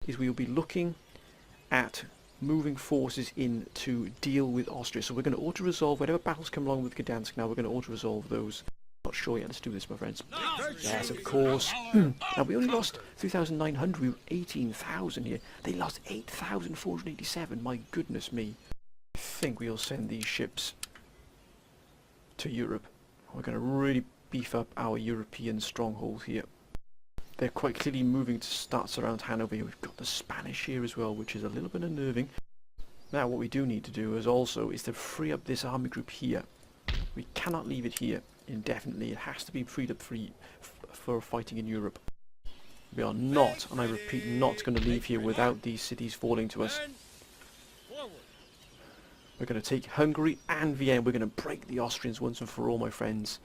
is we will be looking at moving forces in to deal with Austria. So we're going to auto-resolve whatever battles come along with Gdansk now, we're going to auto-resolve those. Not sure yet, let's do this, my friends. Yes, of course. Now, we only lost 3,900, we were 18,000 here. They lost 8,487, my goodness me. I think we'll send these ships to Europe. We're going to really beef up our European stronghold here. They're quite clearly moving to start around Hanover here. We've got the Spanish here as well, which is a little bit unnerving. Now what we do need to do is to free up this army group here. We cannot leave it here indefinitely. It has to be freed up for fighting in Europe. We are not, and I repeat, not going to leave here without these cities falling to us. We're going to take Hungary and Vienna. We're going to break the Austrians once and for all, my friends.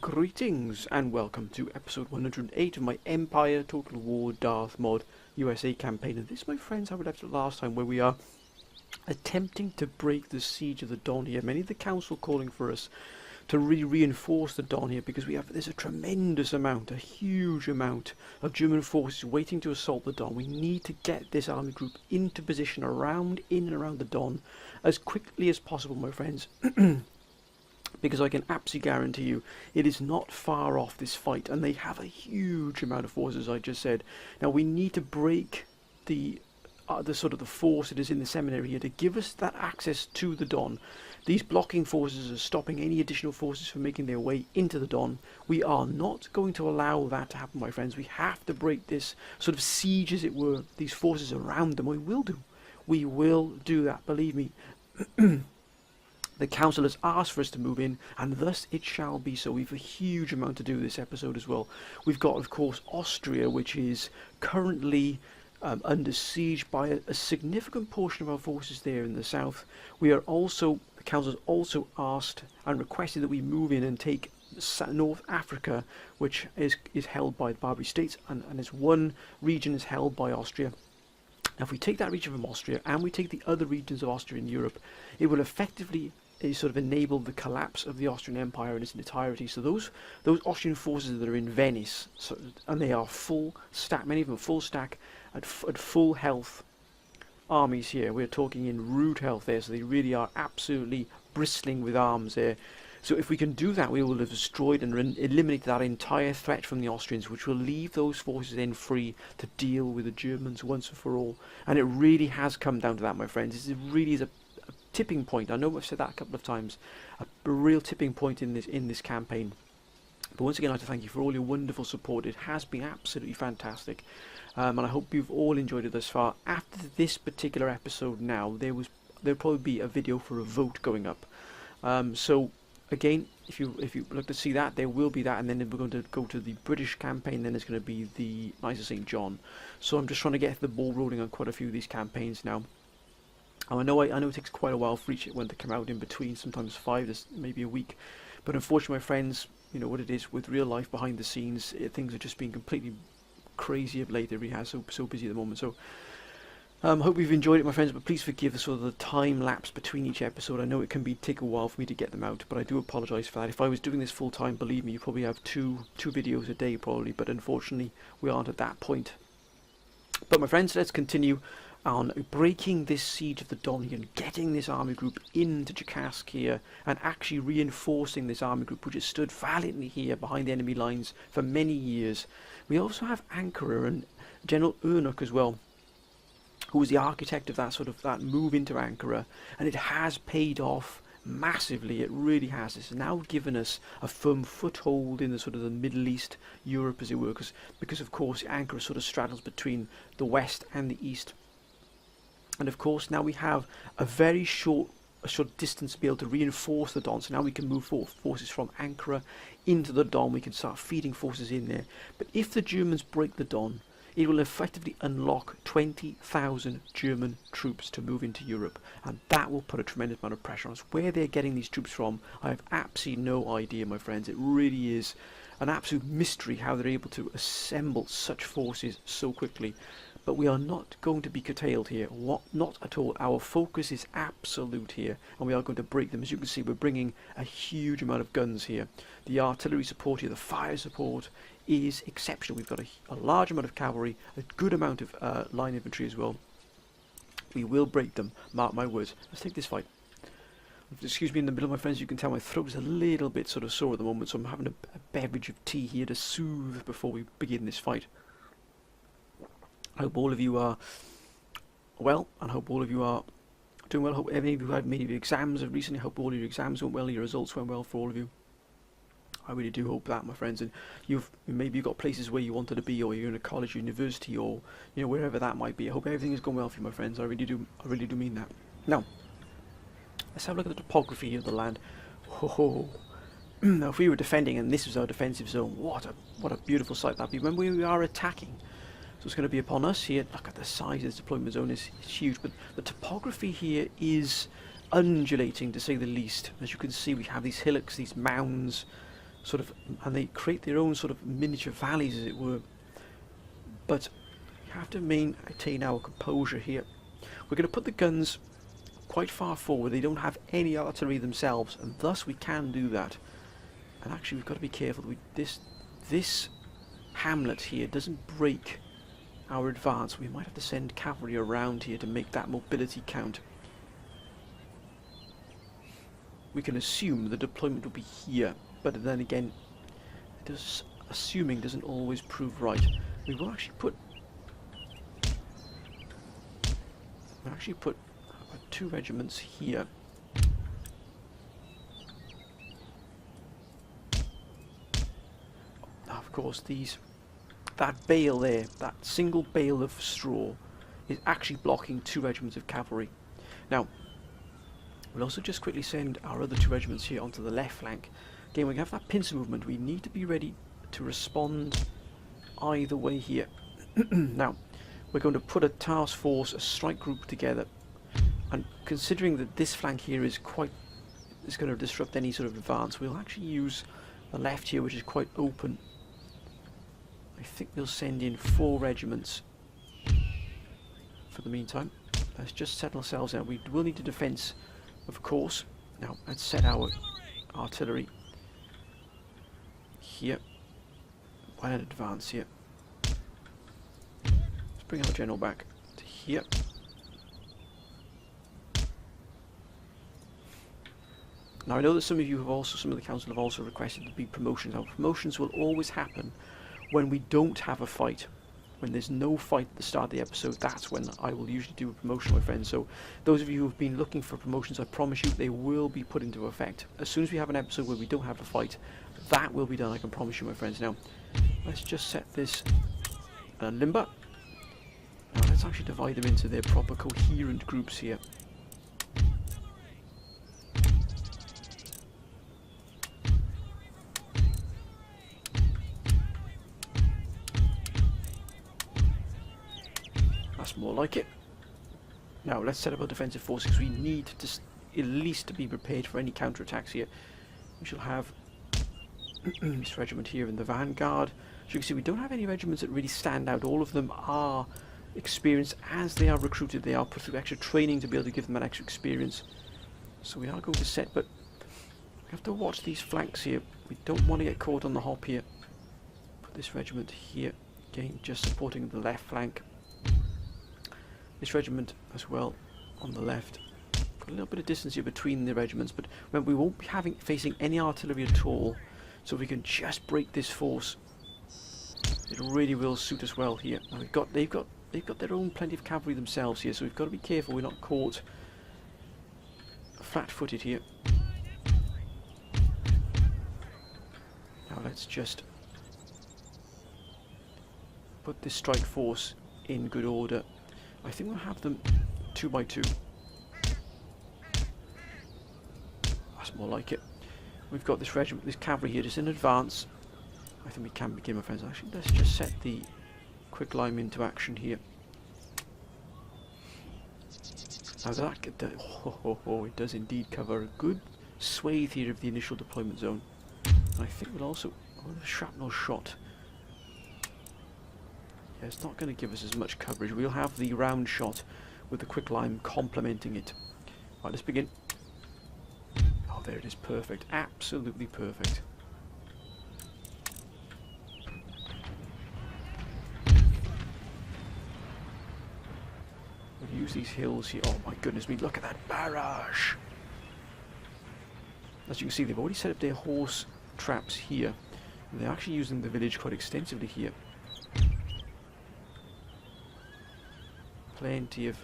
Greetings and welcome to episode 108 of my Empire Total War Darth mod USA campaign. And this, my friends, how we left it last time, where we are attempting to break the siege of the Don here. Many of the council calling for us to really reinforce the Don here, because there's a tremendous amount, a huge amount of German forces waiting to assault the Don. We need to get this army group into position in and around the Don as quickly as possible, my friends. Because I can absolutely guarantee you it is not far off, this fight, and they have a huge amount of forces, as I just said. Now we need to break the sort of the force that is in the seminary here to give us that access to the Don. These blocking forces are stopping any additional forces from making their way into the Don. We are not going to allow that to happen, my friends. We have to break this sort of siege, as it were, these forces around them. We will do. We will do that, believe me. The council has asked for us to move in, and thus it shall be so. We've a huge amount to do this episode as well. We've got, of course, Austria, which is currently under siege by a significant portion of our forces there in the south. The council has also asked and requested that we move in and take North Africa, which is held by the Barbary states, and is one region is held by Austria. Now, if we take that region from Austria and we take the other regions of Austria in Europe, it will effectively sort of enable the collapse of the Austrian Empire in its entirety. So those Austrian forces that are in Venice, and they are full stack, many of them are full stack at full health armies here. We're talking in rude health there, so they really are absolutely bristling with arms there. So if we can do that, we will have destroyed and eliminated that entire threat from the Austrians, which will leave those forces then free to deal with the Germans once and for all. And it really has come down to that, my friends. This really is a tipping point. I know I've said that a couple of times. A real tipping point in this campaign. But once again, I'd like to thank you for all your wonderful support. It has been absolutely fantastic. And I hope you've all enjoyed it thus far. After this particular episode now, there was there'll probably be a video for a vote going up. So again, if you look to see that, there will be that, and then we're going to go to the British campaign. Then there's going to be the Knights of St. John. So I'm just trying to get the ball rolling on quite a few of these campaigns now. I know it takes quite a while for each one to come out in between, sometimes 5 to maybe a week. But unfortunately, my friends, you know what it is with real life behind the scenes. Things are just being completely crazy of late. It really has, so busy at the moment. So hope you've enjoyed it, my friends, but please forgive the sort of the time lapse between each episode. I know it can take a while for me to get them out, but I do apologise for that. If I was doing this full time, believe me, you probably have two videos a day probably, but unfortunately we aren't at that point. But my friends, let's continue on breaking this siege of the Don here and getting this army group into Jakarsk here and actually reinforcing this army group which has stood valiantly here behind the enemy lines for many years. We also have Ankara and General Ernuk as well, who was the architect of that move into Ankara, and it has paid off massively. It really has. It's now given us a firm foothold in the sort of the Middle East, Europe as it were, because of course Ankara sort of straddles between the west and the east. And of course now we have a very short distance to be able to reinforce the Don. So now we can move forces from Ankara into the Don. We can start feeding forces in there. But if the Germans break the Don, it will effectively unlock 20,000 German troops to move into Europe, and that will put a tremendous amount of pressure on us. Where they're getting these troops from, I have absolutely no idea, my friends. It really is an absolute mystery how they're able to assemble such forces so quickly. But we are not going to be curtailed here, not at all. Our focus is absolute here, and we are going to break them. As you can see, we're bringing a huge amount of guns here. The artillery support here, the fire support is exceptional. We've got a large amount of cavalry, a good amount of line infantry as well. We will break them, mark my words. Let's take this fight. Excuse me in the middle, my friends, you can tell my throat is a little bit sort of sore at the moment, so I'm having a beverage of tea here to soothe before we begin this fight. I hope all of you are well, and hope all of you are doing well. Hope any of you had maybe exams recently. Hope all of your exams went well, your results went well for all of you. I really do hope that, my friends. And maybe you've got places where you wanted to be, or you're in a college, university, or wherever that might be. I hope everything is going well for you, my friends. I really do mean that. Now, let's have a look at the topography of the land. Oh. Now, if we were defending and this was our defensive zone, what a beautiful sight that'd be. When we are attacking, so it's going to be upon us here. Look at the size of this deployment zone, it's huge. But the topography here is undulating, to say the least. As you can see, we have these hillocks, these mounds, and they create their own sort of miniature valleys, as it were. But you have to maintain our composure here. We're going to put the guns quite far forward. They don't have any artillery themselves, and thus we can do that. And actually, we've got to be careful that this hamlet here doesn't break our advance. We might have to send cavalry around here to make that mobility count. We can assume the deployment will be here, but then again, assuming doesn't always prove right. We will actually put two regiments here. Of course, that bale there, that single bale of straw, is actually blocking 2 regiments of cavalry. Now, we'll also just quickly send our other 2 regiments here onto the left flank. Again, we have that pincer movement. We need to be ready to respond either way here. Now, we're going to put a task force, a strike group together, and considering that this flank here is going to disrupt any sort of advance, we'll actually use the left here, which is quite open. I think we'll send in 4 regiments for the meantime. Let's just settle ourselves out. We will need a defence, of course. Now, let's set our artillery here. Well in advance here. Let's bring our general back to here. Now, I know that some of the council have also requested to be promotions. Now, promotions will always happen when we don't have a fight. When there's no fight at the start of the episode, that's when I will usually do a promotion, my friends. So those of you who have been looking for promotions, I promise you they will be put into effect. As soon as we have an episode where we don't have a fight, that will be done, I can promise you, my friends. Now, let's just set this limber. Now let's actually divide them into their proper coherent groups here. That's more like it. Now let's set up our defensive forces. We need to at least to be prepared for any counterattacks here. We shall have this regiment here in the vanguard. As you can see, we don't have any regiments that really stand out. All of them are experienced as they are recruited. They are put through extra training to be able to give them that extra experience. So we are going to set, but we have to watch these flanks here. We don't want to get caught on the hop here. Put this regiment here, again just supporting the left flank. This regiment as well on the left. Got a little bit of distance here between the regiments, but remember we won't be facing any artillery at all, so we can just break this force. It really will suit us well here. Now they've got their own plenty of cavalry themselves here, so we've got to be careful we're not caught flat-footed here. Now let's just put this strike force in good order. I think we'll have them 2 by 2. That's more like it. We've got this regiment, this cavalry here just in advance. I think we can begin, my friends. Actually, let's just set the quick line into action here. Now that it does indeed cover a good swathe here of the initial deployment zone. And I think we'll also the shrapnel shot. Yeah, it's not going to give us as much coverage. We'll have the round shot with the quick lime complementing it. Right, let's begin. Oh, there it is. Perfect. Absolutely perfect. We'll use these hills here. Oh my goodness me, look at that barrage! As you can see, they've already set up their horse traps here. And they're actually using the village quite extensively here. Plenty of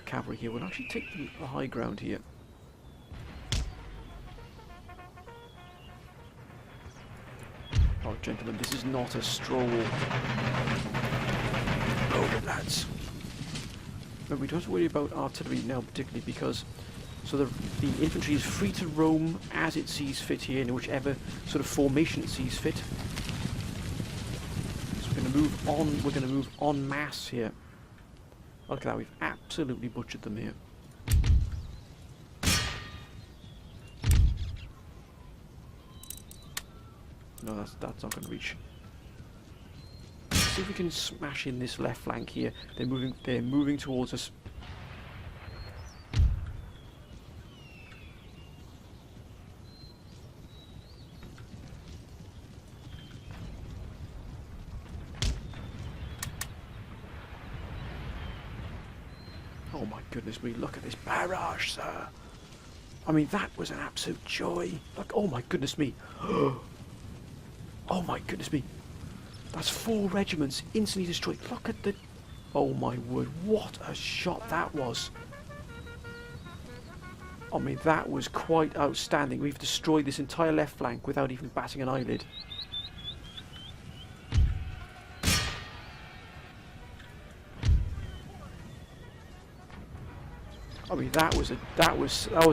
cavalry here. We'll actually take the high ground here. Oh, gentlemen, this is not a stroll. Oh, lads. But we don't have to worry about artillery now, particularly because the infantry is free to roam as it sees fit here in whichever sort of formation it sees fit. So we're going to move on. We're going to move en masse here. Look at that, we've absolutely butchered them here. No, that's not going to reach. Let's see if we can smash in this left flank here. They're moving towards us. Oh my goodness me, look at this barrage, sir. I mean, that was an absolute joy. Look, oh my goodness me. Oh my goodness me. That's 4 regiments instantly destroyed. Look at the... Oh my word, what a shot that was. I mean, that was quite outstanding. We've destroyed this entire left flank without even batting an eyelid. I mean, that was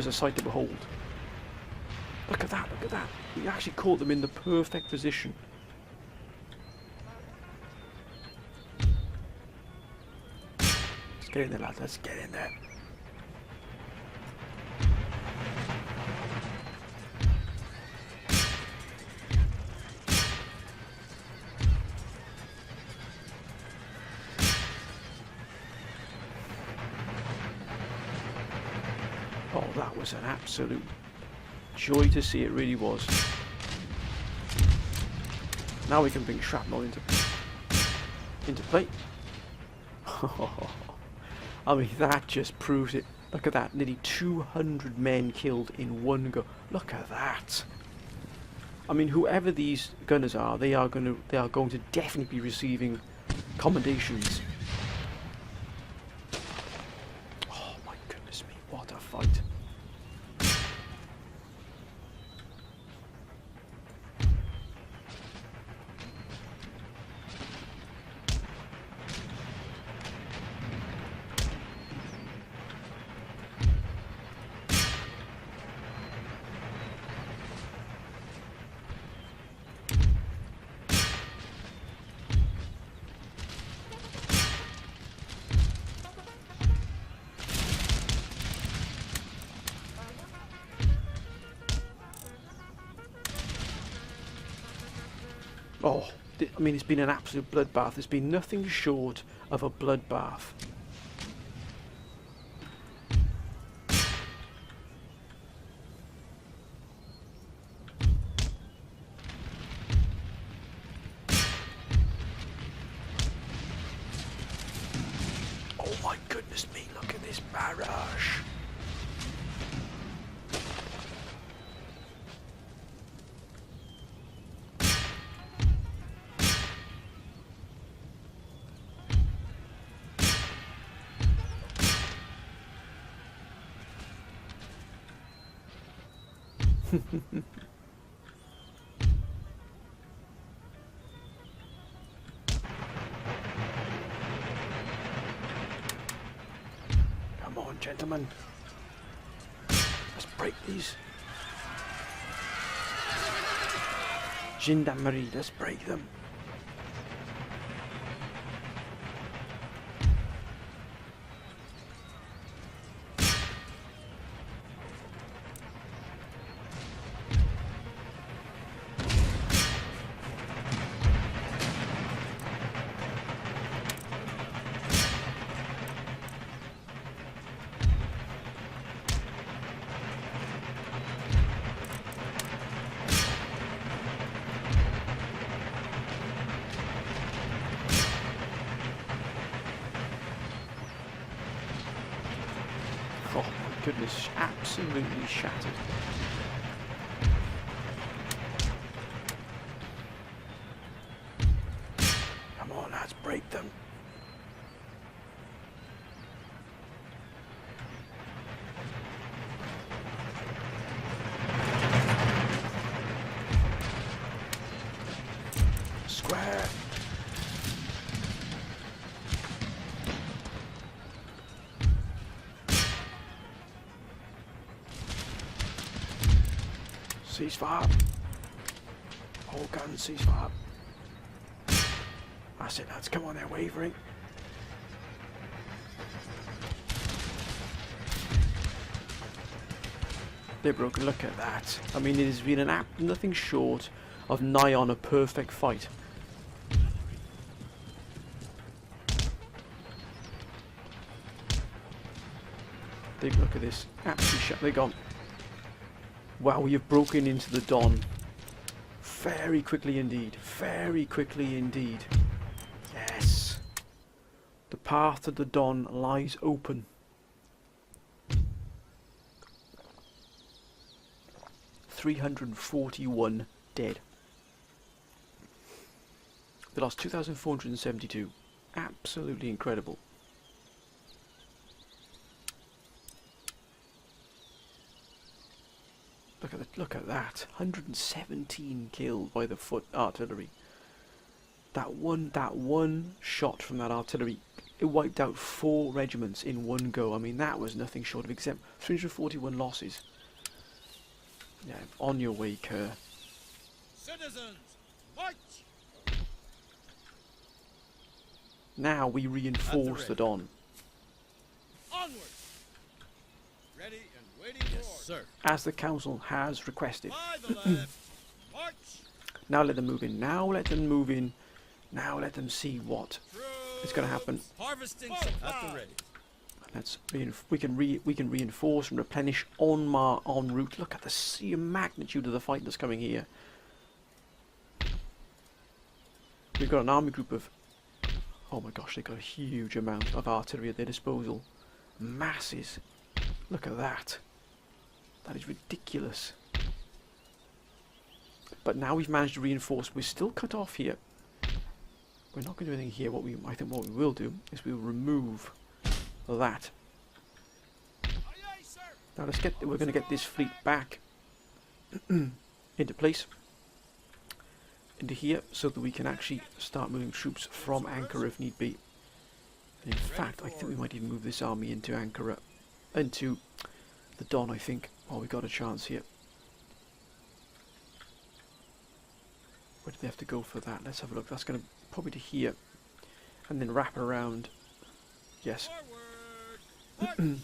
a sight to behold. Look at that! Look at that! We actually caught them in the perfect position. Let's get in there, lads. Let's get in there. Oh, that was an absolute joy to see, it really was. Now we can bring shrapnel into play. I mean, that just proves it. Look at that, nearly 200 men killed in one go. Look at that. I mean, whoever these gunners are, they are going to definitely be receiving commendations. Oh my goodness me, what a fight. Oh, I mean, it's been an absolute bloodbath. It's been nothing short of a bloodbath. Oh my goodness me, look at this barrage. Come on, gentlemen. Let's break these. Gendarmerie, let's break them. Oh my goodness, absolutely shattered. Come on, lads, break them. Square. Ceasefire. All guns, ceasefire. That's it, lads. Come on, they're wavering. They're broken. Look at that. I mean, it has been an nothing short of nigh on a perfect fight. Look at this. Absolutely shut. They're gone. Wow, we have broken into the Don. Very quickly indeed. Very quickly indeed. Yes. The path to the Don lies open. $341 dead. They lost 2,472. Absolutely incredible. Look at that. 117 killed by the foot artillery. That one shot from that artillery, it wiped out 4 regiments in one go. I mean, that was nothing short of exempt. 341 losses. Yeah, on your way, Kerr. Citizens, march! Now we reinforce the Don. Onward! Ready and waiting for orders. Sir. As the council has requested. By the left, march! Now let them move in. Now let them move in. Now let them see what is going to happen. Harvesting supplies. At the ready. Let's we can reinforce and replenish en route. Look at the sheer magnitude of the fight that's coming here. We've got an army group of, oh my gosh, they've got a huge amount of artillery at their disposal. Masses. Look at that. That is ridiculous. But now we've managed to reinforce. We're still cut off here. We're not going to do anything here. I think what we will do is we'll remove that. Now we're going to get this fleet back into place, into here, so that we can actually start moving troops from Ankara if need be. And in fact, I think we might even move this army into Ankara, into the Don, I think. Oh, we got a chance here. Where do they have to go for that? Let's have a look. That's going to probably to here, and then wrap around. Yes. So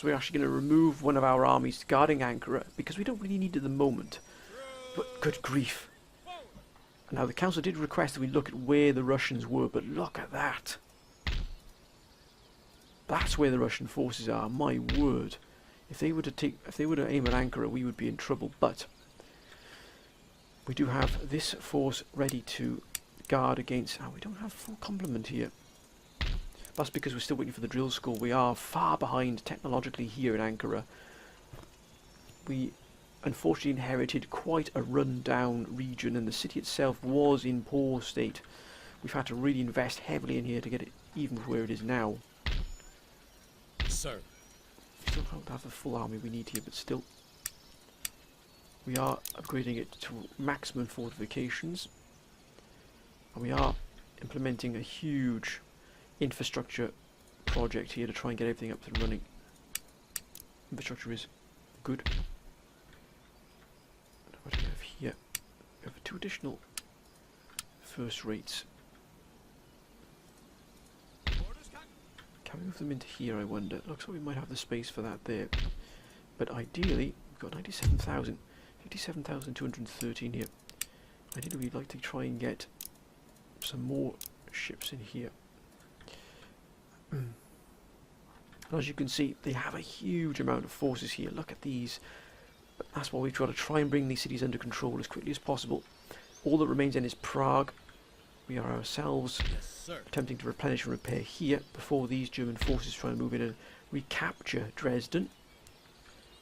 we're actually going to remove one of our armies guarding Ankara, because we don't really need it at the moment. But good grief. Now the council did request that we look at where the Russians were, but look at that. That's where the Russian forces are. My word! If they were to aim at Ankara, we would be in trouble. But we do have this force ready to guard against. Oh, we don't have full complement here. That's because we're still waiting for the drill school. We are far behind technologically here in Ankara. We unfortunately inherited quite a run-down region, and the city itself was in poor state. We've had to really invest heavily in here to get it even with where it is now. Sir. We still don't have the full army we need here, but still we are upgrading it to maximum fortifications, and we are implementing a huge infrastructure project here to try and get everything up and running. Infrastructure is good. What do we have here? We have 2 additional first rates. Can we move them into here, I wonder? It looks like we might have the space for that there. But ideally, we've got 97,000. 57,213 here. Ideally, we'd like to try and get some more ships in here. As you can see, they have a huge amount of forces here. Look at these. But that's why we've got to try and bring these cities under control as quickly as possible. All that remains then is Prague. We are ourselves attempting to replenish and repair here before these German forces try and move in and recapture Dresden.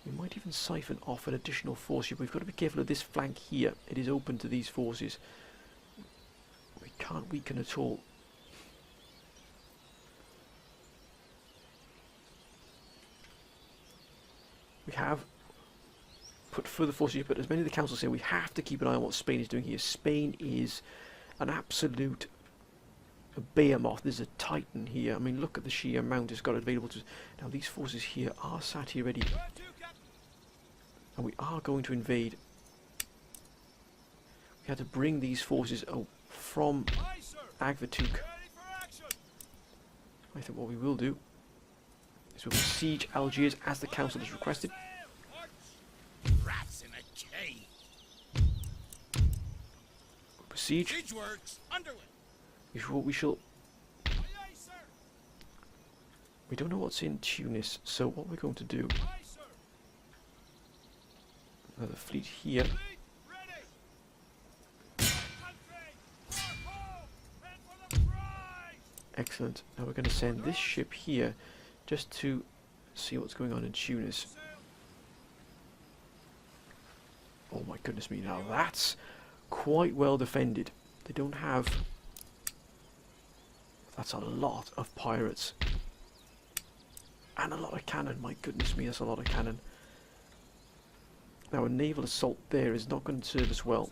We might even siphon off an additional force here, but we've got to be careful of this flank here. It is open to these forces. We can't weaken at all. We have put further forces here, but as many of the councils say, we have to keep an eye on what Spain is doing here. Spain is an absolute behemoth. There's a titan here. I mean, look at the sheer amount it's got available to us. Now, these forces here are sat here ready, and we are going to invade. We had to bring these forces from Agvatuk. I think what we will do is we'll besiege Algiers as the council has requested. Rats in a cave. We'll besiege. Siege works underway. We shall. We don't know what's in Tunis, so what we're going to do. Another fleet here. Excellent. Now we're going to send this ship here just to see what's going on in Tunis. Oh my goodness me, now that's quite well defended. They don't have... That's a lot of pirates. And a lot of cannon, my goodness me, that's a lot of cannon. Now a naval assault there is not going to serve us well.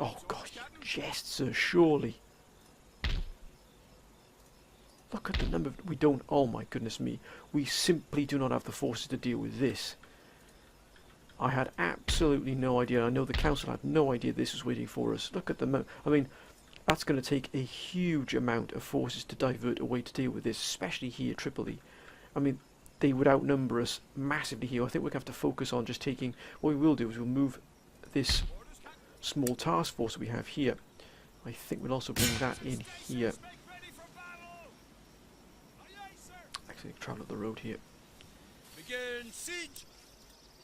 Oh god, you jest, sir, surely. Look at the number of... We don't... Oh my goodness me. We simply do not have the forces to deal with this. I had absolutely no idea. I know the council had no idea this was waiting for us. Look at the... I mean, that's going to take a huge amount of forces to divert away to deal with this, especially here, Tripoli. I mean, they would outnumber us massively here. I think we're going to have to focus on just taking... What we will do is we'll move this small task force that we have here. I think we'll also bring that in here. Actually, travel up the road here. Begin siege.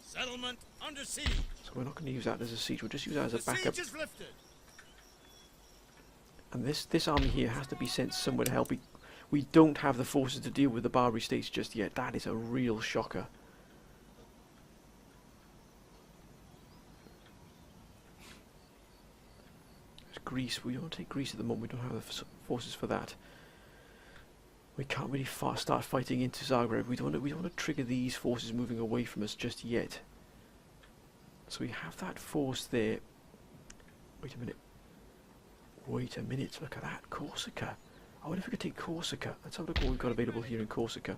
Settlement under siege. So we're not going to use that as a siege. We'll just use that as a backup. Siege is lifted. And this army here has to be sent somewhere to help. We don't have the forces to deal with the Barbary states just yet. That is a real shocker. There's Greece. We don't take Greece at the moment. We don't have the forces for that. We can't really start fighting into Zagreb. We don't want to trigger these forces moving away from us just yet. So we have that force there. Wait a minute. Wait a minute. Look at that. Corsica. I wonder if we could take Corsica. Let's have a look what we've got available here in Corsica.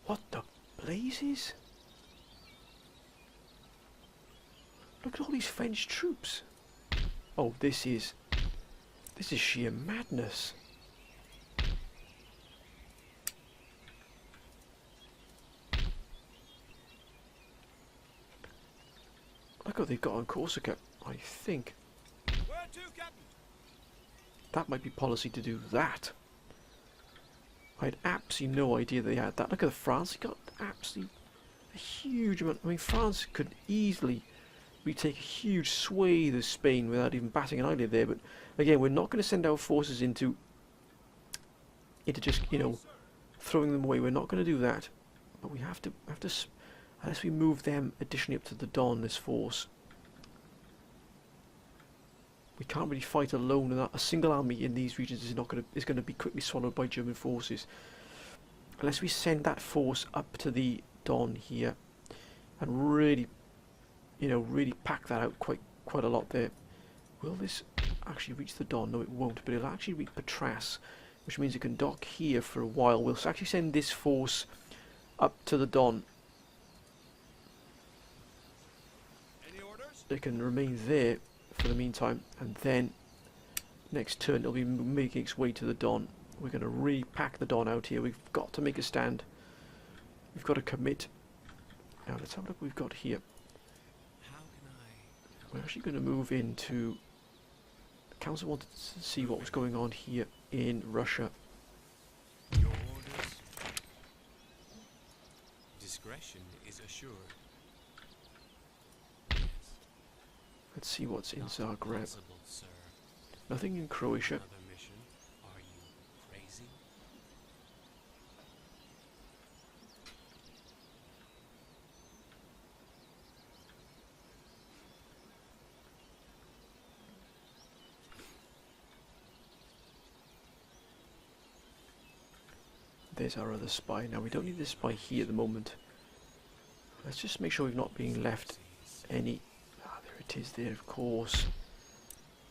What the blazes? Look at all these French troops. Oh, this is sheer madness. Look what they've got on Corsica. I think Where to, Captain? that might be policy to do that. I had absolutely no idea they had that. Look at France, they got absolutely a huge amount. I mean, France could easily retake a huge swathe of Spain without even batting an eyelid there. But again, we're not going to send our forces into just, you know, throwing them away. We're not going to do that. But we have to, unless we move them additionally up to the Don, this force. We can't really fight alone, and a single army in these regions is going to be quickly swallowed by German forces. Unless we send that force up to the Don here, and really, you know, really pack that out quite a lot there. Will this actually reach the Don? No, it won't. But it'll actually reach Patras, which means it can dock here for a while. We'll actually send this force up to the Don. Any orders? It can remain there for the meantime, and then next turn it'll be making its way to the Don. We're going to repack the Don out here. We've got to make a stand. We've got to commit. Now let's have a look what we've got here. How can I? We're actually going to move into... The council wanted to see what was going on here in Russia. Your orders? Discretion is assured. Yes. Let's see what's in Not Zagreb. possible, sir. Nothing in Croatia. Another mission? Are you crazy? There's our other spy. Now we don't need this spy here at the moment. Let's just make sure we've not being left any... Ah, there it is there, of course.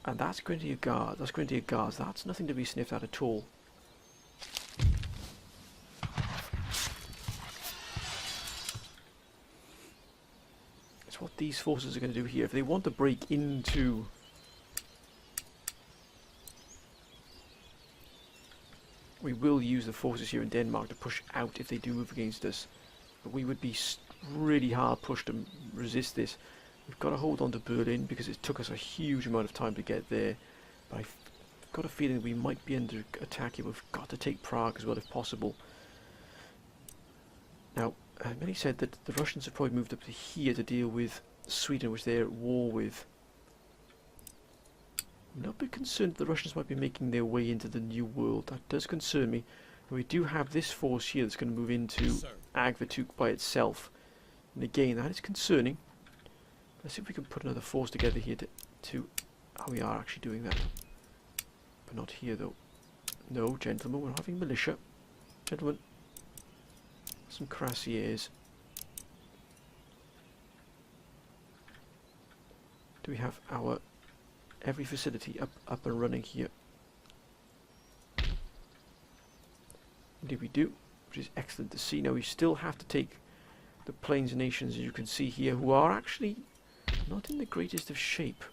And that's Grenadier Guard. That's Grenadier Guards. That's nothing to be sniffed at at all. It's what these forces are going to do here. If they want to break into... We will use the forces here in Denmark to push out if they do move against us. But we would be really hard pushed to resist this. We've got to hold on to Berlin because it took us a huge amount of time to get there. But I've got a feeling we might be under attack here. We've got to take Prague as well if possible. Now, many said that the Russians have probably moved up to here to deal with Sweden, which they're at war with. I'm a little bit concerned that the Russians might be making their way into the New World. That does concern me. And we do have this force here that's going to move into Agvatuk by itself. And again, that is concerning. Let's see if we can put another force together here to... Oh, we are actually doing that. But not here, though. No, gentlemen, we're having militia. Gentlemen. Some cuirassiers. Do we have our... every facility up and running here? Indeed we do, which is excellent to see. Now we still have to take the Plains nations, as you can see here, who are actually not in the greatest of shape.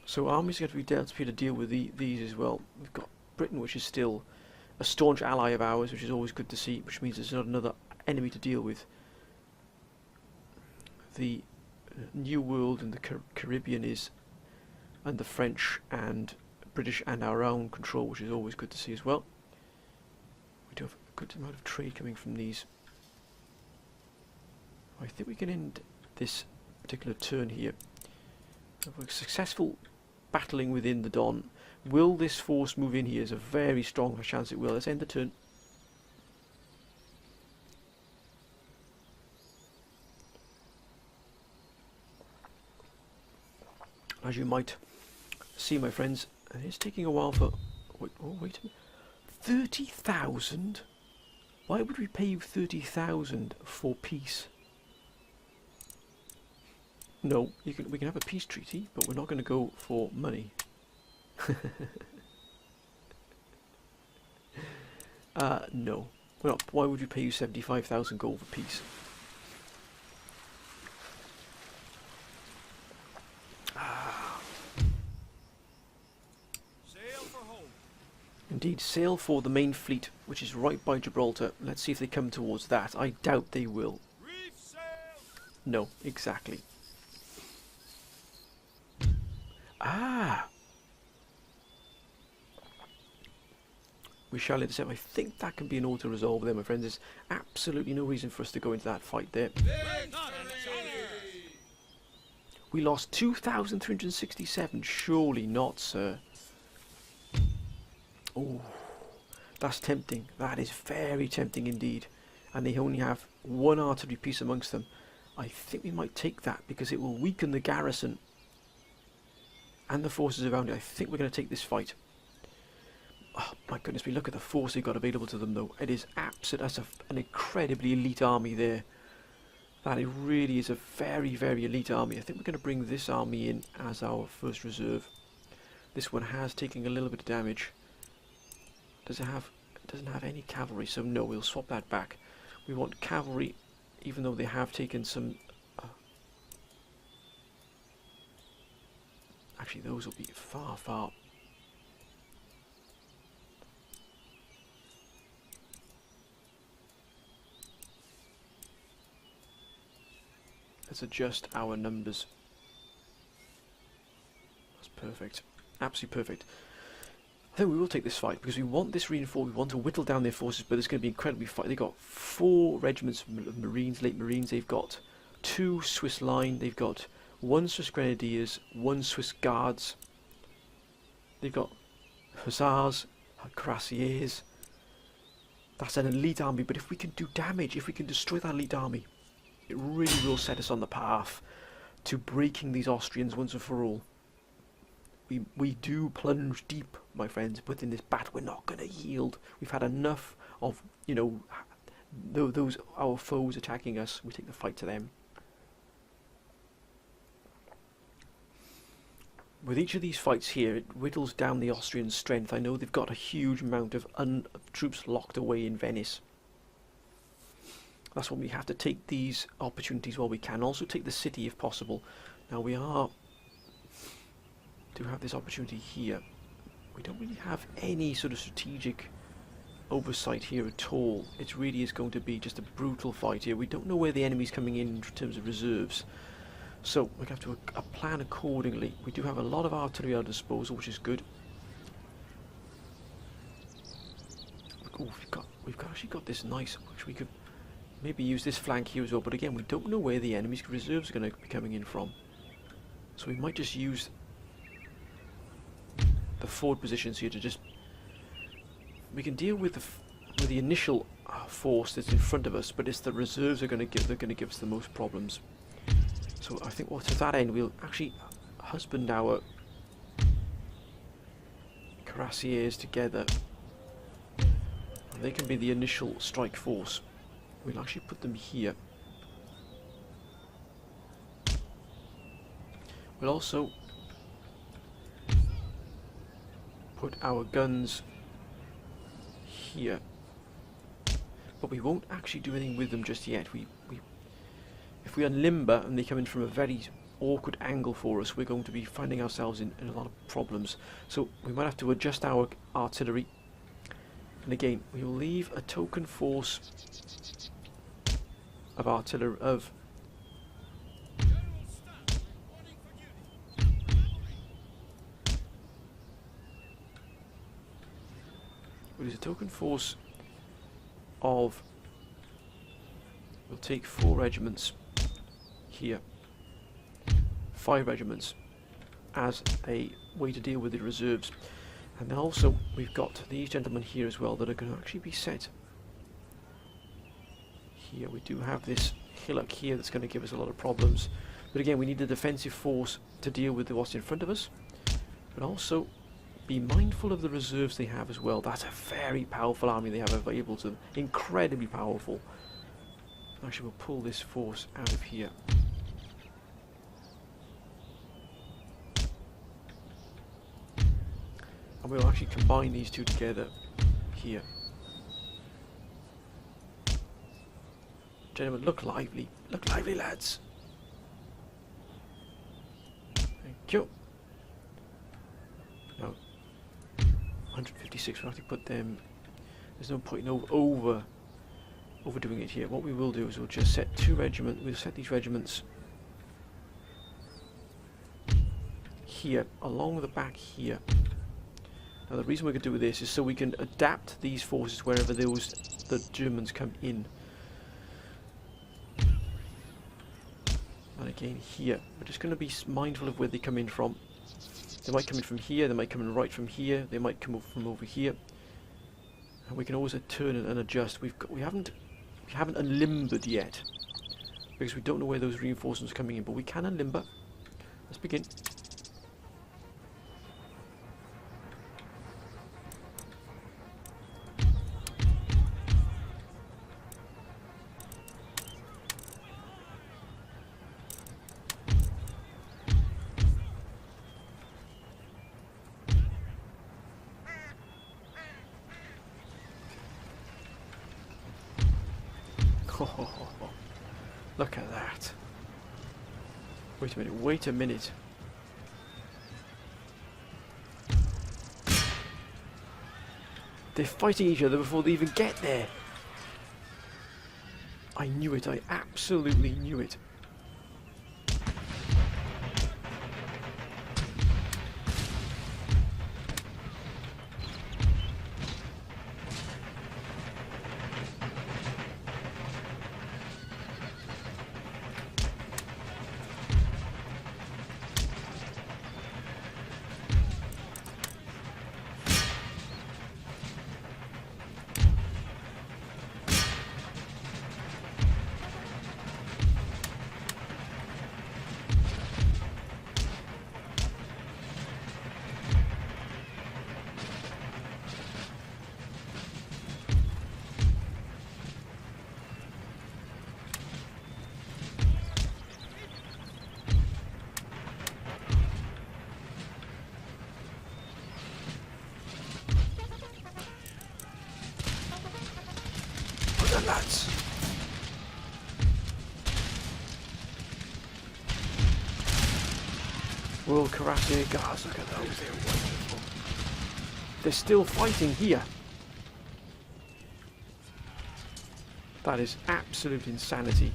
So armies are going to be dealt here to deal with these as well. We've got Britain, which is still a staunch ally of ours, which is always good to see, which means there's not another enemy to deal with. The New World and the Caribbean is under French and British and our own control, which is always good to see as well. We do have a good amount of trade coming from these. I think we can end this particular turn here. We're successful battling within the Don. Will this force move in here? There's a very strong chance it will. Let's end the turn. As you might see, my friends, and it's taking a while for... Wait a minute. 30,000? Why would we pay you 30,000 for peace? No, we can have a peace treaty, but we're not going to go for money. No. Well, why would we pay you 75,000 gold for peace? Sail for home. Indeed, sail for the main fleet, which is right by Gibraltar. Let's see if they come towards that. I doubt they will. Reef sail. No, exactly. Ah! We shall intercept. I think that can be an auto-resolve there, my friends. There's absolutely no reason for us to go into that fight there. We lost 2,367. Surely not, sir. Oh, that's tempting. That is very tempting indeed. And they only have one artillery piece amongst them. I think we might take that because it will weaken the garrison and the forces around it. I think we're going to take this fight. Oh my goodness me, look at the force they've got available to them though. It is absolute. That's an incredibly elite army there. That it really is a very, very elite army. I think we're going to bring this army in as our first reserve. This one has taken a little bit of damage. Does it have? It doesn't have any cavalry, so no, we'll swap that back. We want cavalry, even though they have taken some. Actually, those will be far, far. Let's adjust our numbers. That's perfect. Absolutely perfect. I think we will take this fight because we want this reinforcement. We want to whittle down their forces, but it's going to be incredibly fight. They've got 4 regiments of Marines, late Marines. They've got 2 Swiss line. They've got 1 Swiss Grenadiers, 1 Swiss Guards. They've got Hussars, Cuirassiers. That's an elite army, but if we can do damage, if we can destroy that elite army, it really will set us on the path to breaking these Austrians once and for all. We do plunge deep, my friends, but in this battle we're not going to yield. We've had enough of, you know, those our foes attacking us. We take the fight to them. With each of these fights here, it whittles down the Austrian strength. I know they've got a huge amount of troops locked away in Venice. That's when we have to take these opportunities while we can. Also take the city if possible. Now we do have this opportunity here. We don't really have any sort of strategic oversight here at all. It really is going to be just a brutal fight here. We don't know where the enemy's coming in terms of reserves. So we have to plan accordingly. We do have a lot of artillery at our disposal, which is good. Oh, we've actually got this nice, which we could maybe use this flank here as well, but again we don't know where the enemy's reserves are going to be coming in from, so we might just use the forward positions here to just, we can deal with the initial force that's in front of us, but it's the reserves they're going to give us the most problems. So I think to that end we'll actually husband our Cuirassiers together, and they can be the initial strike force. We'll actually put them here. We'll also put our guns here, but we won't actually do anything with them just yet. If we are limber and they come in from a very awkward angle for us, we're going to be finding ourselves in a lot of problems. So we might have to adjust our artillery. And again, we will leave a token force of artillery of we'll take 4 regiments here, 5 regiments as a way to deal with the reserves. And then also we've got these gentlemen here as well that are going to actually be set here. We do have this hillock here that's going to give us a lot of problems, but again we need a defensive force to deal with what's in front of us, but also be mindful of the reserves they have as well. That's a very powerful army they have available to them, incredibly powerful. Actually we'll pull this force out of here. And we'll actually combine these two together here. Gentlemen, look lively lads. Thank you. No, 156, we'll have to put them, there's no point in over overdoing it here. What we will do is we'll just set two regiments. We'll set these regiments here, along the back here. Now the reason we're going to do this is so we can adapt these forces wherever the Germans come in. And again here, we're just going to be mindful of where they come in from. They might come in from here, they might come in right from here, they might come from over here. And we can always turn and adjust. We haven't unlimbered yet, because we don't know where those reinforcements are coming in, but we can unlimber. Let's begin. Look at that. Wait a minute, wait a minute. They're fighting each other before they even get there. I knew it, I absolutely knew it. Lads. World Karate Guards, look at those, they're wonderful. They're still fighting here. That is absolute insanity.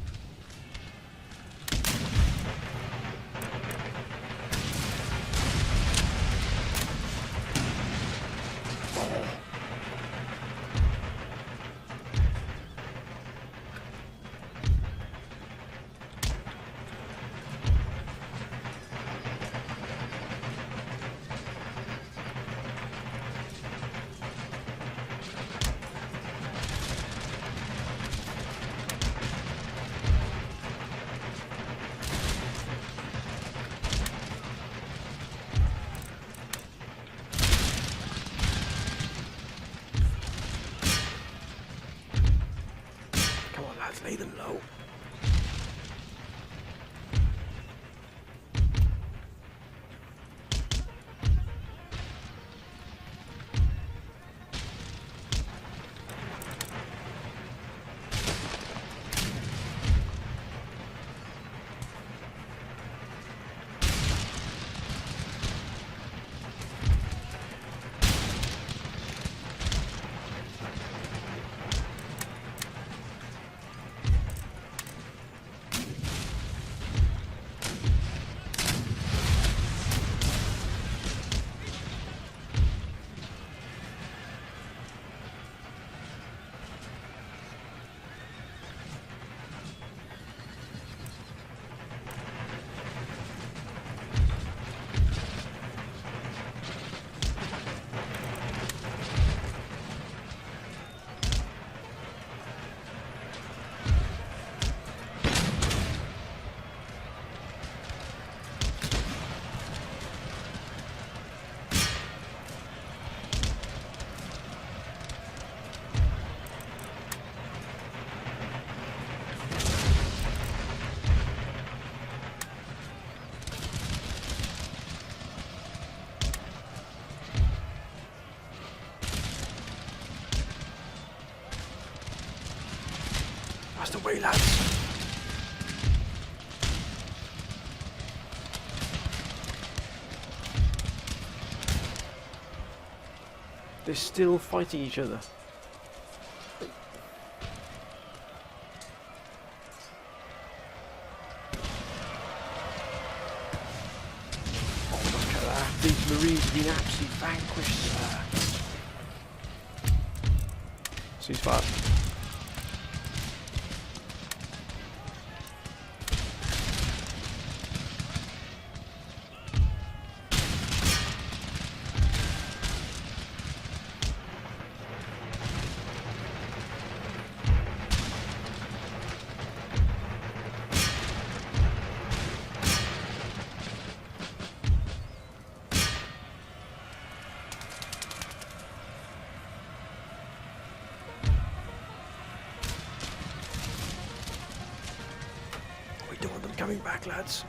Lay them low. That's the way, lads. They're still fighting each other. Marines have been absolutely vanquished, sir. Ceasefire. We don't want them coming back, lads.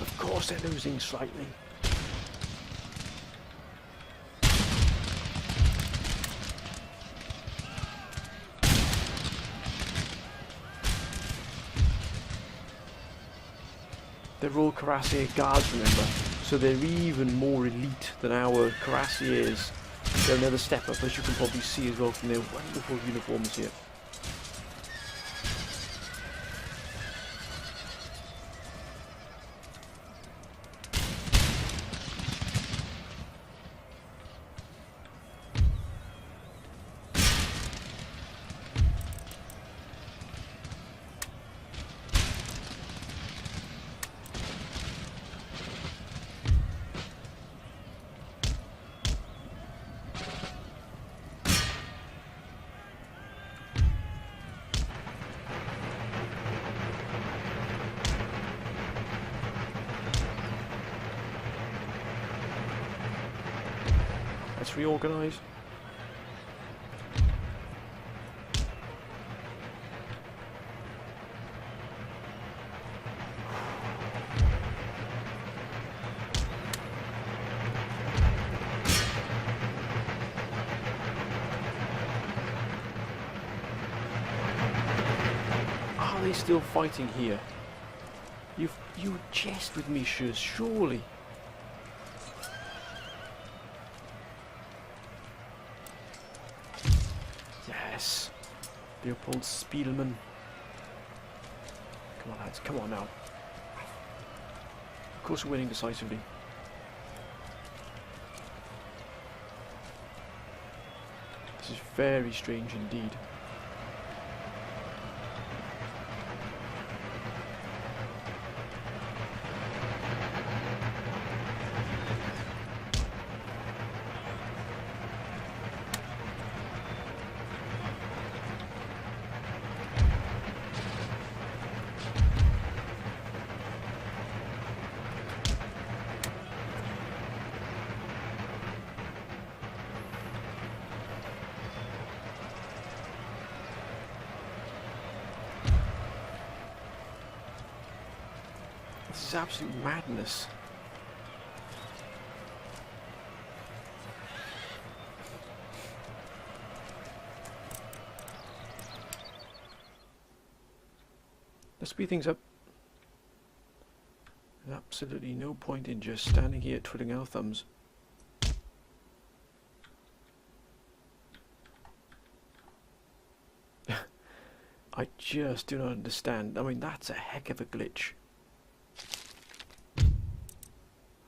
Of course they're losing slightly. They're all cuirassier guards, remember, so they're even more elite than our cuirassiers. They're another step up, as you can probably see as well from their wonderful uniforms here. Let's reorganise. Are they still fighting here? You jest with me, surely. Yes. Leopold Spielmann. Come on, lads, come on now. Of course we're winning decisively. This is very strange indeed. This is absolute madness. Let's speed things up. There's absolutely no point in just standing here twiddling our thumbs. I just do not understand. I mean, that's a heck of a glitch.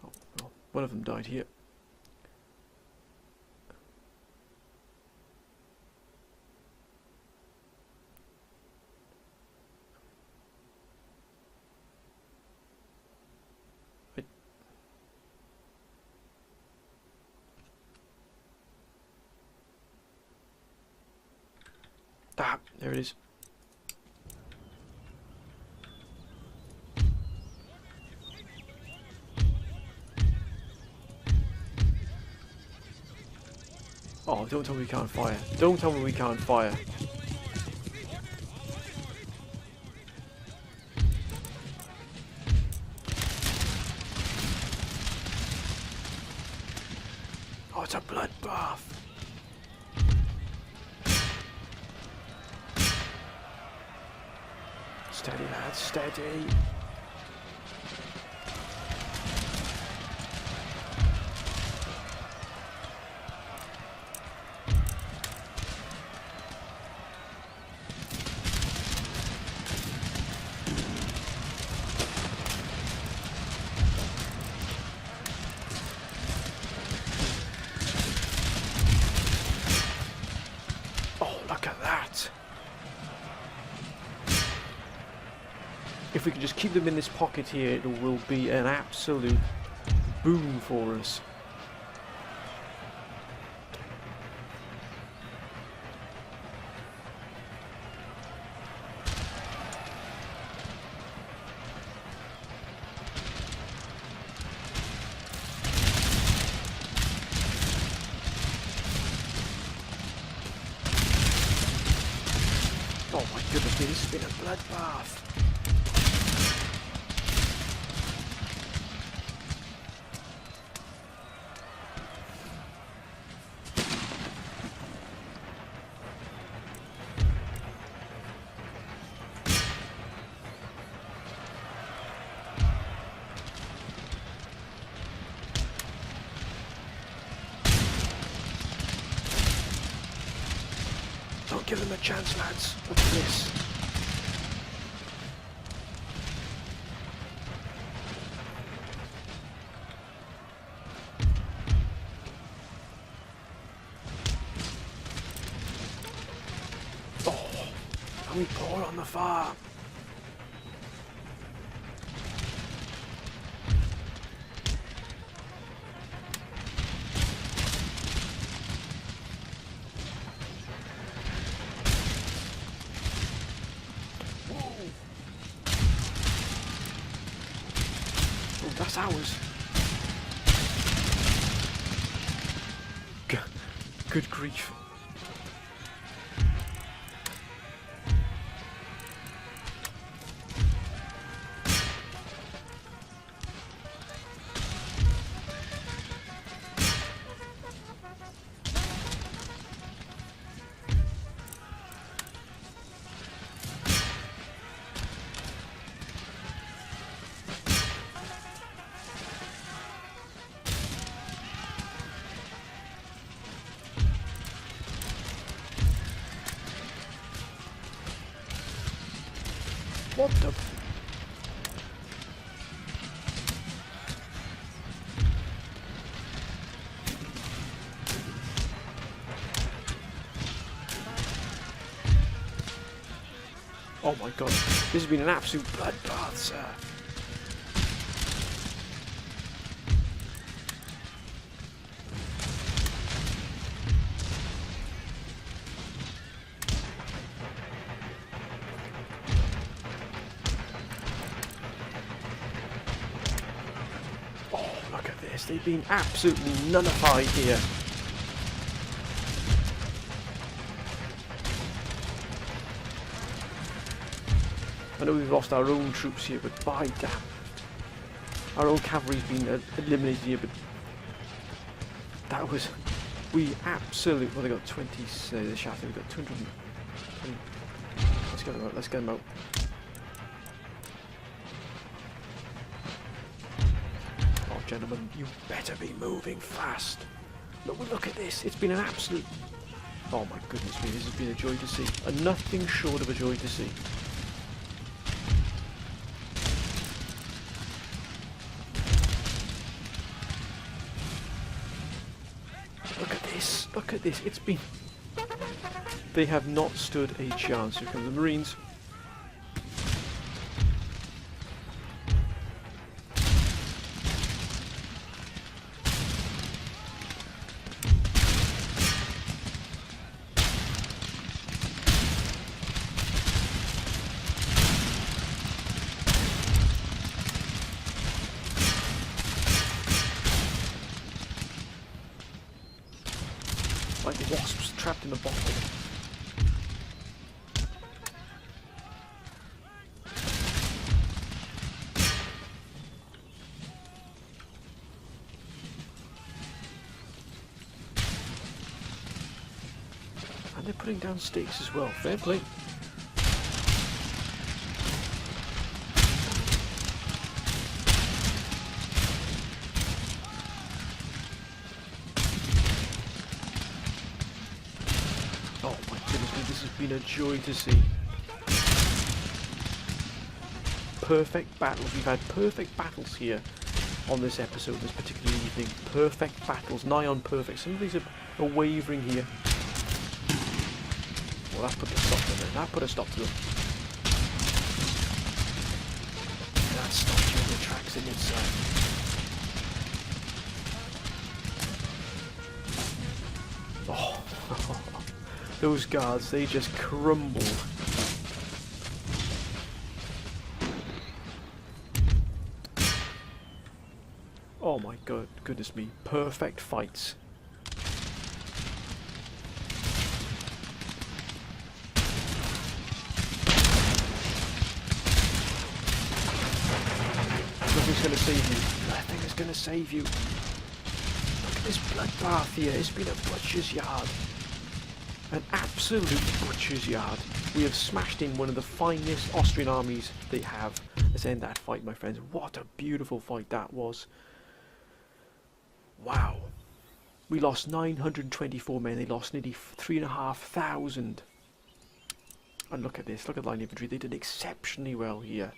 Oh, well, one of them died here. Ah, there it is. Oh, don't tell me we can't fire. Don't tell me we can't fire. Oh, it's a bloodbath. Steady, lads, steady. Look at that! If we can just keep them in this pocket here, it will be an absolute boon for us. Oh my goodness me, this has been a bloodbath. Don't give them a chance, lads. Look at this. Oh, and we pour on the farm. That's ours. Good grief. What the? Oh my god, this has been an absolute bloodbath, sir. Look at this, they've been absolutely nullified here. I know we've lost our own troops here, but by damn. Our own cavalry's been eliminated here, but that was... We absolutely... Well, they got 20... the shaft, we've got 220... Let's get them out, let's get them out. Gentlemen, you better be moving fast. Look at this. It's been an absolute... Oh my goodness me, this has been a joy to see. And nothing short of a joy to see. Look at this. Look at this. It's been... They have not stood a chance. Here come the Marines. Like wasps trapped in a bottle. they're putting down stakes as well. Fair play. Oh my goodness me, this has been a joy to see. Perfect battles. We've had perfect battles here on this episode, this particular evening. Perfect battles, nigh on perfect. Some of these are wavering here. Well, that put a stop to them. That put a stop to them. That stopped you in the tracks in itself. Oh, those guards, they just crumbled. Oh my god, goodness me, perfect fights. Nothing's going to save you. Nothing is going to save you. Look at this bloodbath here. It's been a butcher's yard. An absolute butcher's yard. We have smashed in one of the finest Austrian armies they have. Let's end that fight, my friends. What a beautiful fight that was. Wow. We lost 924 men. They lost nearly 3,500. And look at this. Look at line infantry. They did exceptionally well here.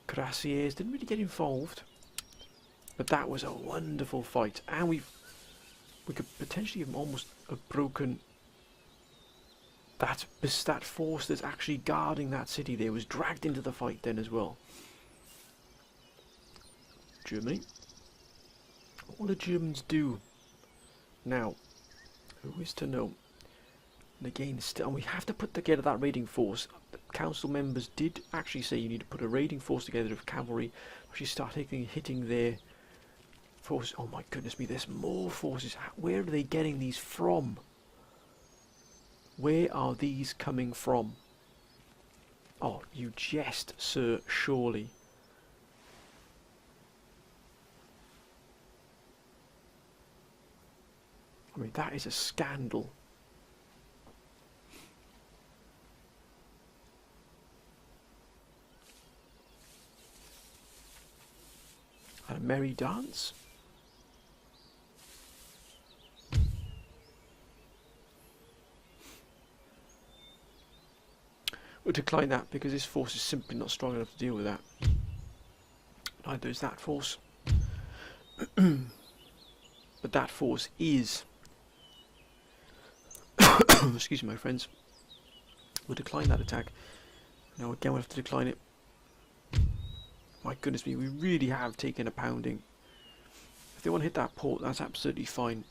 Cuirassiers didn't really get involved. But that was a wonderful fight. And we could potentially have almost have broken that force that's actually guarding that city there. Was dragged into the fight then as well. Germany. What will the Germans do? Now, who is to know? And again, still, we have to put together that raiding force. The council members did actually say you need to put a raiding force together of cavalry. Actually start hitting their forces. Oh my goodness me, there's more forces. Where are they getting these from? Where are these coming from? Oh, you jest, sir, surely. I mean, that is a scandal. And a merry dance. We'll decline that because this force is simply not strong enough to deal with that. Neither is that force. But that force is... Excuse me, my friends. We'll decline that attack. Now again we'll have to decline it. My goodness me, we really have taken a pounding. If they want to hit that port, that's absolutely fine.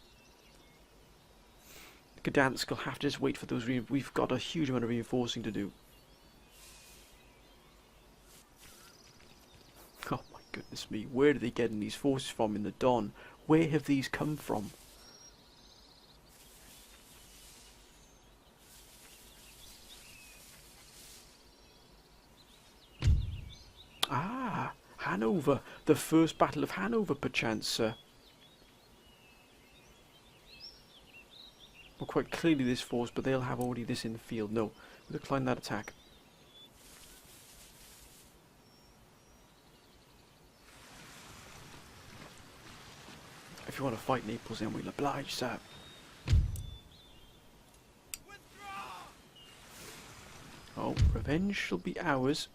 Gdansk will have to just wait for those. We've got a huge amount of reinforcing to do. Oh my goodness me, where are they getting these forces from in the Don? Where have these come from? Ah, Hanover. The first battle of Hanover, perchance, sir. Well, quite clearly this force, but they'll have already this in the field. No, we'll decline that attack. If you want to fight Naples, then we'll oblige, sir. Oh, revenge shall be ours.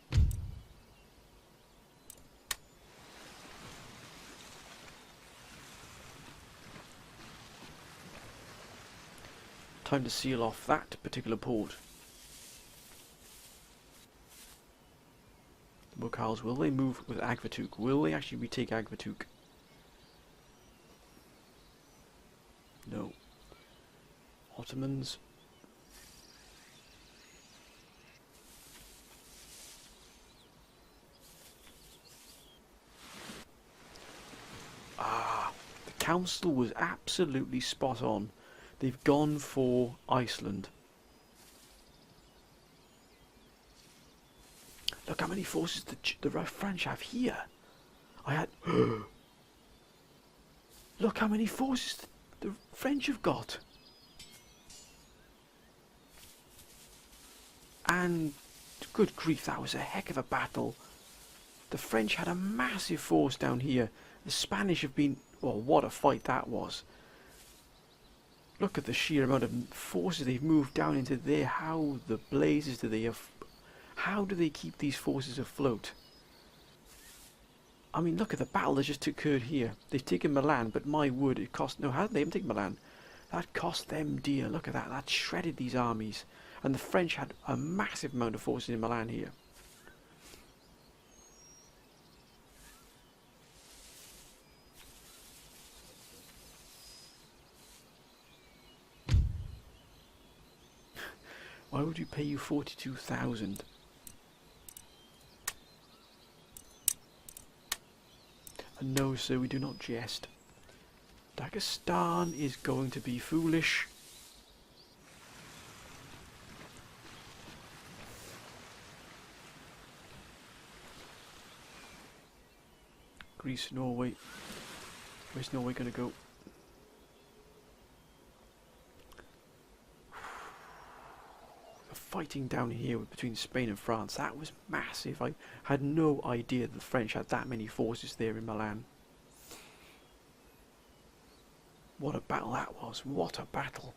Time to seal off that particular port. The Mokals, will they move with Agvatuk? Will they actually retake Agvatuk? No. Ottomans. Ah, the council was absolutely spot on. They've gone for Iceland. Look how many forces the French have here. I had... Look how many forces the French have got. And good grief, that was a heck of a battle. The French had a massive force down here. The Spanish have been... well, what a fight that was. Look at the sheer amount of forces they've moved down into there. How the blazes do they have... how do they keep these forces afloat? I mean, look at the battle that just occurred here. They've taken Milan, but my word, it cost... no, they haven't taken Milan. That cost them dear. Look at that. That shredded these armies. And the French had a massive amount of forces in Milan here. Why would we pay you 42,000? And no, sir, we do not jest. Dagestan is going to be foolish. Greece, Norway. Where's Norway going to go? The fighting down here between Spain and France, that was massive. I had no idea that the French had that many forces there in Milan. What a battle that was. What a battle.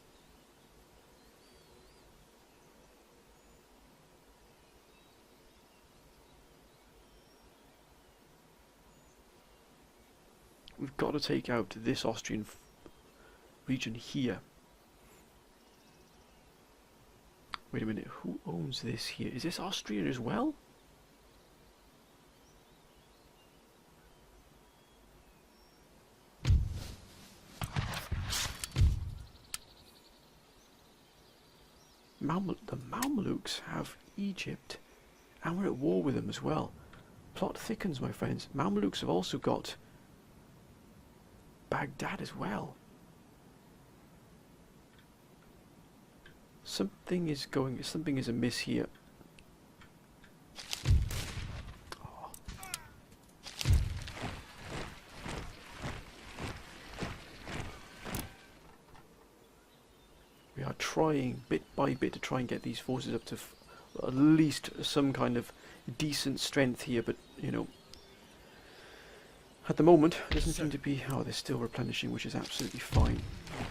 We've got to take out this Austrian region here. Wait a minute, who owns this here? Is this Austrian as well? The Mamluks have Egypt, and we're at war with them as well. Plot thickens, my friends. Mamluks have also got Baghdad as well. Something is amiss here. Oh. We are trying bit by bit to try and get these forces up to at least some kind of decent strength here, but you know, at the moment it doesn't seem to be. Oh, they're still replenishing, which is absolutely fine.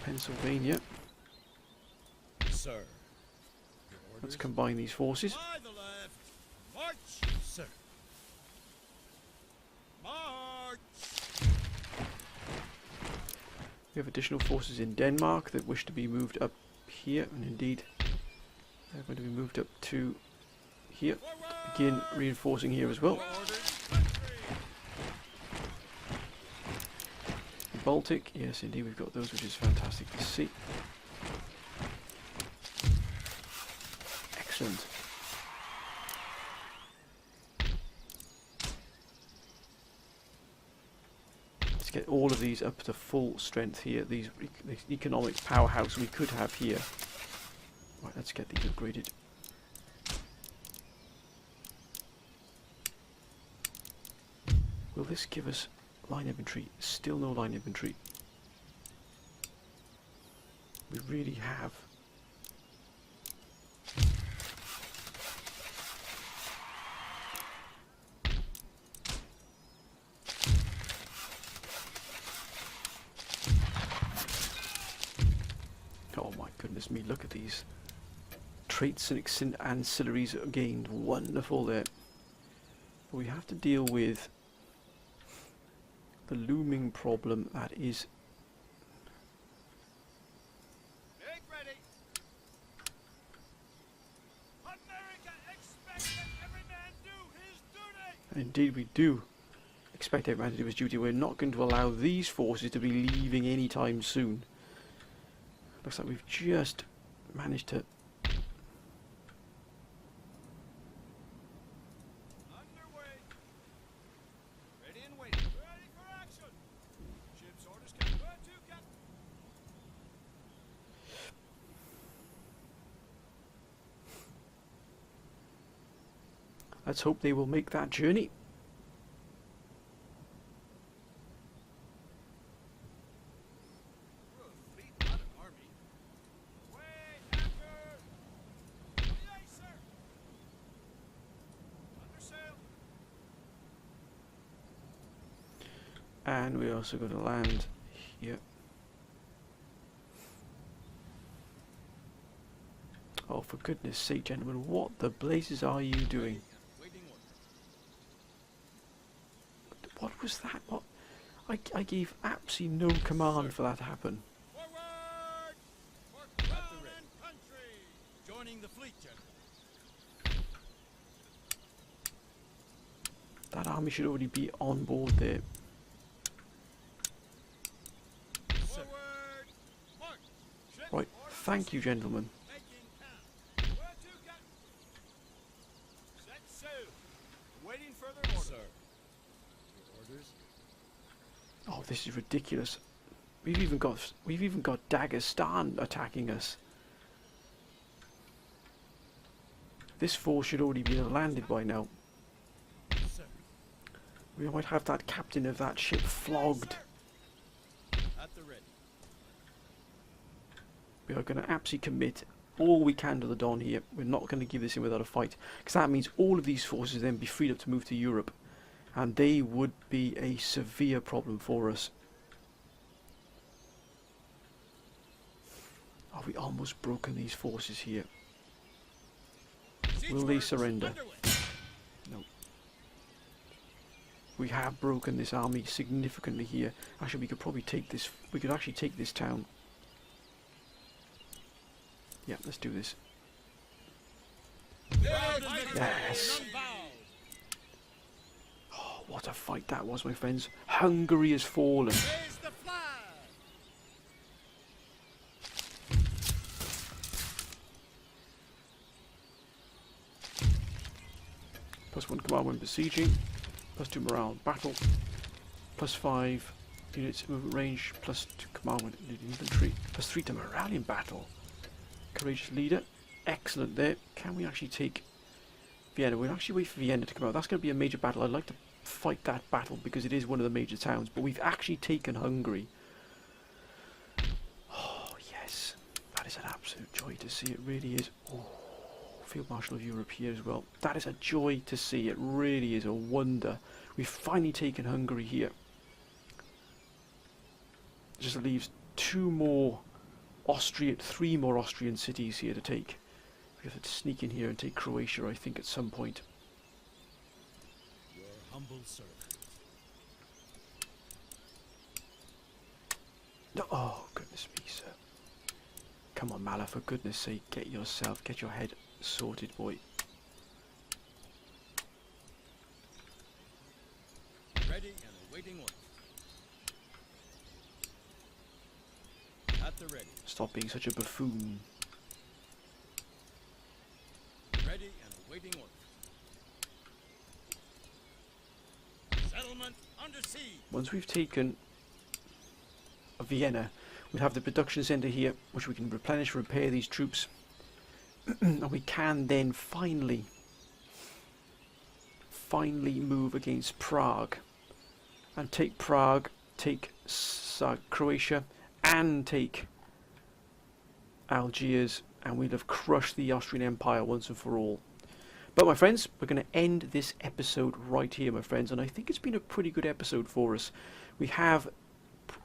Pennsylvania. Sir. Let's combine these forces. By the left. March, sir. March. We have additional forces in Denmark that wish to be moved up here, and indeed they're going to be moved up to here. Again, reinforcing here as well. The Baltic, yes indeed, we've got those, which is fantastic to see. Excellent. Let's get all of these up to full strength here. These economic powerhouse we could have here. Right, let's get these upgraded. Will this give us line infantry? Still no line infantry. We really have. Oh my goodness me, look at these traits and ancillaries gained. Wonderful there. But we have to deal with the looming problem that is Make ready. America expects that every man do his duty. and indeed we do expect every man to do his duty. We're not going to allow these forces to be leaving anytime soon. Looks like we've just managed to Underway. Ready and waiting. Ready for action. Ship's orders, Captain. Where to, Captain? let's hope they will make that journey. We're a fleet, not an army. Way, anchor. Aye, aye, sir. And we're also going to land here. Oh, for goodness sake, gentlemen, what the blazes are you doing? Waiting order. What was that? What? I gave absolutely no command for that to happen. Forward! For crown and country! Joining the fleet, General. That army should already be on board there. Forward! March! Ship Right, orders thank you, gentlemen. making count. Where to, Captain? Set sail. Waiting further orders. Sir. Your orders? Oh, this is ridiculous. We've even got Dagestan attacking us. This force should already be landed by now. Sir. We might have that captain of that ship flogged. At the ready. We are going to absolutely commit all we can to the Don here. We're not going to give this in without a fight, because that means all of these forces then be freed up to move to Europe, and they would be a severe problem for us. Oh, we almost broken these forces here. Siege Will they works surrender? underway. No. We have broken this army significantly here. Actually, we could probably take this. We could actually take this town. Yeah, let's do this. Yes. Oh, what a fight that was, my friends. Hungary has fallen. Raise the flag. +1 command when besieging. +2 morale in battle. +5 units movement range. +2 command when in infantry. +3 to morale in battle. Courageous leader. Excellent there. Can we actually take Vienna? We'll actually wait for Vienna to come out. That's going to be a major battle. I'd like to fight that battle because it is one of the major towns. But we've actually taken Hungary. Oh, yes. That is an absolute joy to see. It really is. Oh, Field Marshal of Europe here as well. That is a joy to see. It really is a wonder. We've finally taken Hungary here. It just leaves three more Austrian cities here to take. We have to sneak in here and take Croatia, I think, at some point. Your humble servant. No, oh, goodness me, sir. Come on, Mala, for goodness sake, get your head sorted, boy. Ready and awaiting orders. At the ready. Stop being such a buffoon. Ready and awaiting orders. Settlement under siege. Once we've taken Vienna, we'll have the production centre here, which we can replenish, repair these troops. And we can then finally move against Prague. And take Prague, take Croatia, and take Algiers, and we'll have crushed the Austrian Empire once and for all. But my friends, we're going to end this episode right here, my friends, and I think it's been a pretty good episode for us. We have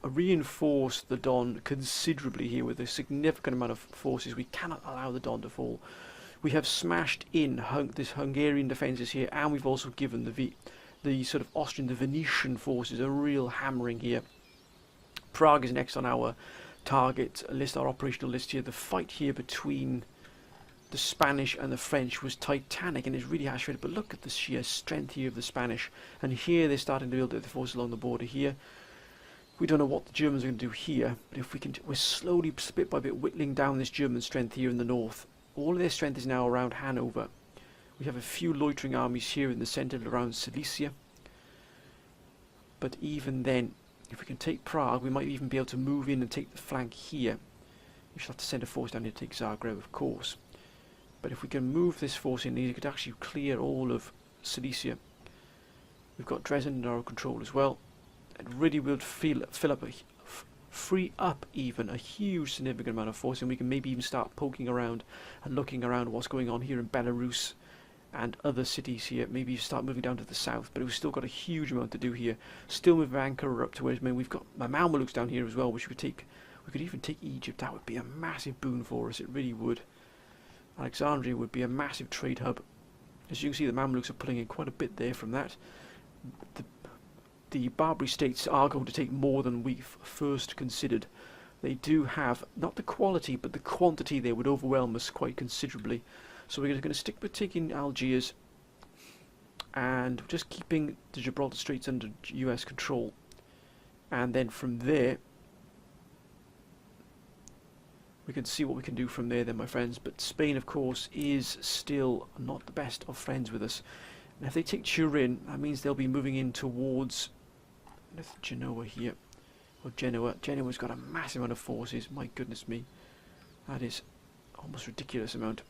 reinforced the Don considerably here with a significant amount of forces. We cannot allow the Don to fall. We have smashed in this Hungarian defences here, and we've also given the sort of Austrian, the Venetian forces a real hammering here. Prague is next on our target list, our operational list here. The fight here between the Spanish and the French was titanic, and it's really harsh, but look at the sheer strength here of the Spanish. And here they're starting to build their forces along the border here. We don't know what the Germans are going to do here, but if we can, we're slowly, bit by bit, whittling down this German strength here in the north. All of their strength is now around Hanover. We have a few loitering armies here in the centre around Silesia. But even then, if we can take Prague, we might even be able to move in and take the flank here. We should have to send a force down here to take Zagreb, of course. But if we can move this force in, you could actually clear all of Silesia. We've got Dresden under our control as well. It really will free up even a huge significant amount of force, and we can maybe even start poking around and looking around what's going on here in Belarus and other cities here. Maybe you start moving down to the south, but we've still got a huge amount to do here. Still move Ankara up to where, I mean, we've got my Mamelukes down here as well, which we could take. We could even take Egypt. That would be a massive boon for us. It really would. Alexandria would be a massive trade hub. As you can see, the Mamluks are pulling in quite a bit there from that. The Barbary states are going to take more than we've first considered. They do have, not the quality, but the quantity there would overwhelm us quite considerably. So we're going to stick with taking Algiers and just keeping the Gibraltar Straits under US control. And then from there, we can see what we can do from there then, my friends. But Spain, of course, is still not the best of friends with us. And if they take Turin, that means they'll be moving in towards Genoa here. Or Genoa. Genoa's got a massive amount of forces. My goodness me. That is almost ridiculous amount.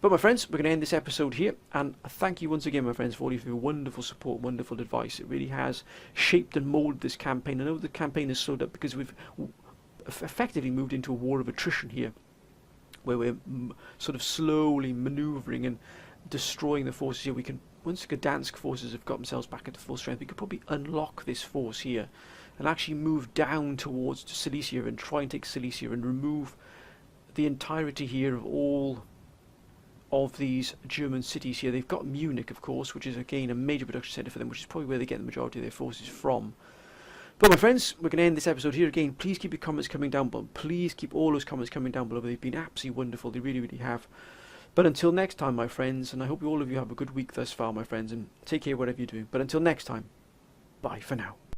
But my friends, we're going to end this episode here. And thank you once again, my friends, for all of your wonderful support, wonderful advice. It really has shaped and moulded this campaign. I know the campaign has slowed up because we've effectively moved into a war of attrition here, where we're sort of slowly manoeuvring and destroying the forces here. We can, once the Gdansk forces have got themselves back into full strength, we could probably unlock this force here and actually move down towards Silesia and try and take Silesia and remove the entirety here of all of these German cities here. They've got Munich, of course, which is again a major production centre for them, which is probably where they get the majority of their forces from. But my friends, we're going to end this episode here again. Please keep your comments coming down below. Please keep all those comments coming down below. They've been absolutely wonderful. They really, really have. But until next time, my friends, and I hope all of you have a good week thus far, my friends, and take care whatever you're doing. But until next time, bye for now.